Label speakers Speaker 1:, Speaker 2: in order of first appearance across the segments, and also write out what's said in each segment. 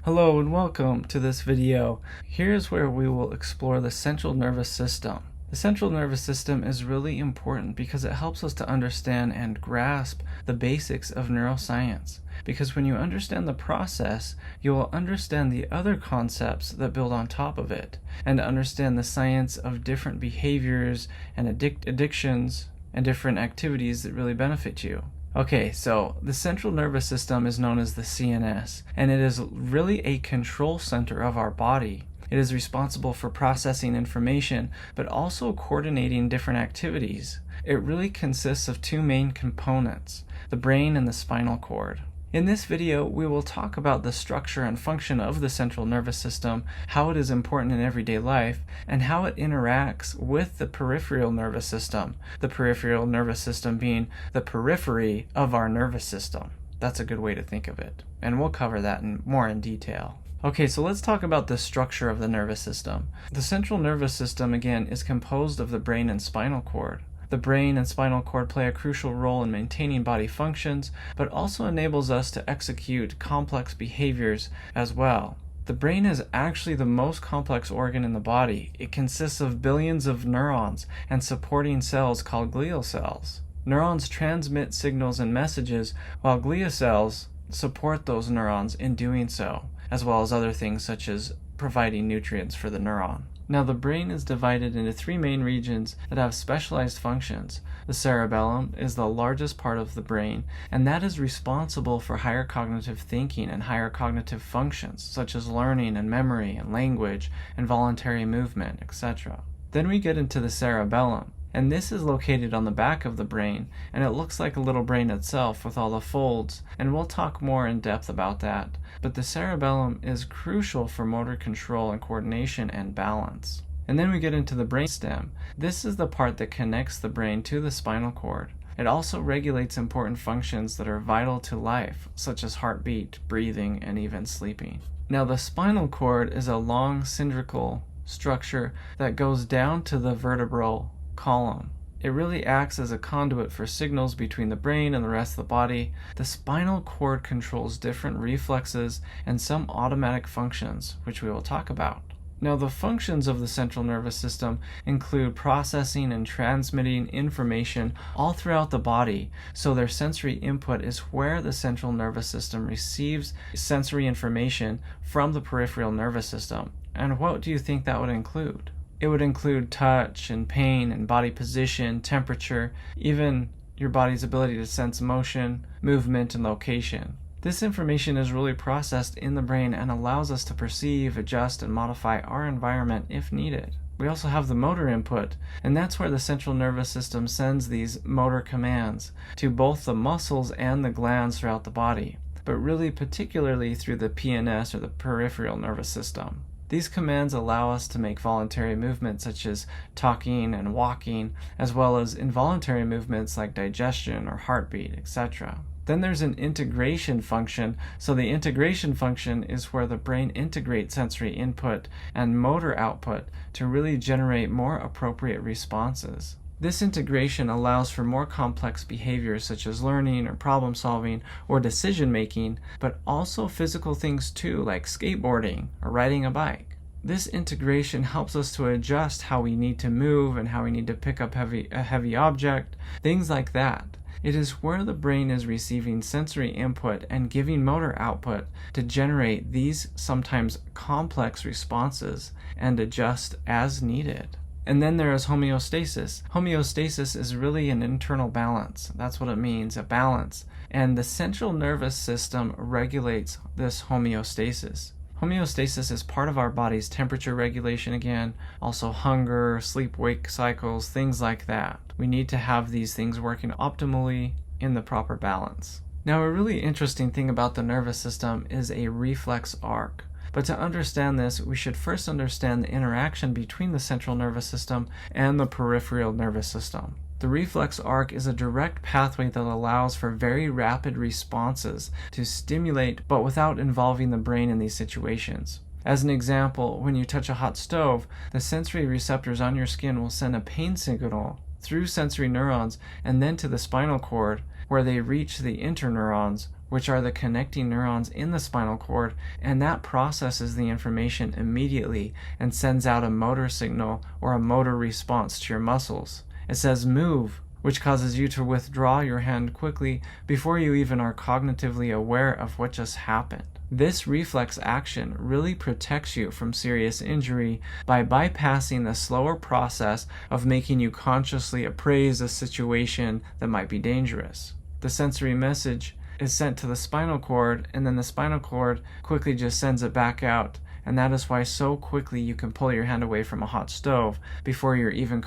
Speaker 1: Hello and welcome to this video. Here's where we will explore the central nervous system. The central nervous system is really important because it helps us to understand and grasp the basics of neuroscience. Because when you understand the process, you will understand the other concepts that build on top of it, and understand the science of different behaviors and addictions and different activities that really benefit you. Okay, so the central nervous system is known as the CNS, and it is really a control center of our body. It is responsible for processing information, but also coordinating different activities. It really consists of two main components, the brain and the spinal cord. In this video, we will talk about the structure and function of the central nervous system, how it is important in everyday life, and how it interacts with the peripheral nervous system. The peripheral nervous system being the periphery of our nervous system. That's a good way to think of it, and we'll cover that more in detail. Okay, so let's talk about the structure of the nervous system. The central nervous system, again, is composed of the brain and spinal cord. The brain and spinal cord play a crucial role in maintaining body functions, but also enables us to execute complex behaviors as well. The brain is actually the most complex organ in the body. It consists of billions of neurons and supporting cells called glial cells. Neurons transmit signals and messages, while glial cells support those neurons in doing so, as well as other things such as providing nutrients for the neuron. Now, the brain is divided into three main regions that have specialized functions. The cerebellum is the largest part of the brain, and that is responsible for higher cognitive thinking and higher cognitive functions, such as learning and memory and language and voluntary movement, etc. Then we get into the cerebellum, and this is located on the back of the brain, and it looks like a little brain itself with all the folds, and we'll talk more in depth about that. But the cerebellum is crucial for motor control and coordination and balance. And then we get into the brainstem. This is the part that connects the brain to the spinal cord. It also regulates important functions that are vital to life, such as heartbeat, breathing, and even sleeping. Now, the spinal cord is a long cylindrical structure that goes down to the vertebral column. It really acts as a conduit for signals between the brain and the rest of the body. The spinal cord controls different reflexes and some automatic functions, which we will talk about. Now, the functions of the central nervous system include processing and transmitting information all throughout the body, so their sensory input is where the central nervous system receives sensory information from the peripheral nervous system. And what do you think that would include? It would include touch and pain and body position, temperature, even your body's ability to sense motion, movement, and location. This information is really processed in the brain and allows us to perceive, adjust, and modify our environment if needed. We also have the motor input, and that's where the central nervous system sends these motor commands to both the muscles and the glands throughout the body, but really particularly through the PNS or the peripheral nervous system. These commands allow us to make voluntary movements such as talking and walking, as well as involuntary movements like digestion or heartbeat, etc. Then there's an integration function. So the integration function is where the brain integrates sensory input and motor output to really generate more appropriate responses. This integration allows for more complex behaviors such as learning or problem solving or decision making, but also physical things too, like skateboarding or riding a bike. This integration helps us to adjust how we need to move and how we need to pick up a heavy object, things like that. It is where the brain is receiving sensory input and giving motor output to generate these sometimes complex responses and adjust as needed. And then there is homeostasis. Homeostasis is really an internal balance. That's what it means, a balance. And the central nervous system regulates this homeostasis. Homeostasis is part of our body's temperature regulation again, also hunger, sleep-wake cycles, things like that. We need to have these things working optimally in the proper balance. Now, a really interesting thing about the nervous system is a reflex arc. But to understand this, we should first understand the interaction between the central nervous system and the peripheral nervous system. The reflex arc is a direct pathway that allows for very rapid responses to stimulate, but without involving the brain in these situations. As an example, when you touch a hot stove, the sensory receptors on your skin will send a pain signal through sensory neurons and then to the spinal cord, where they reach the interneurons, which are the connecting neurons in the spinal cord, and that processes the information immediately and sends out a motor signal or a motor response to your muscles. It says move, which causes you to withdraw your hand quickly before you even are cognitively aware of what just happened. This reflex action really protects you from serious injury by bypassing the slower process of making you consciously appraise a situation that might be dangerous. The sensory message is sent to the spinal cord, and then the spinal cord quickly just sends it back out, and that is why so quickly you can pull your hand away from a hot stove before you're even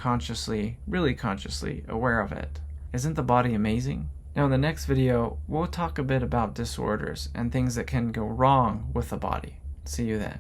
Speaker 1: really consciously aware of it. Isn't the body amazing? Now in the next video, we'll talk a bit about disorders and things that can go wrong with the body. See you then.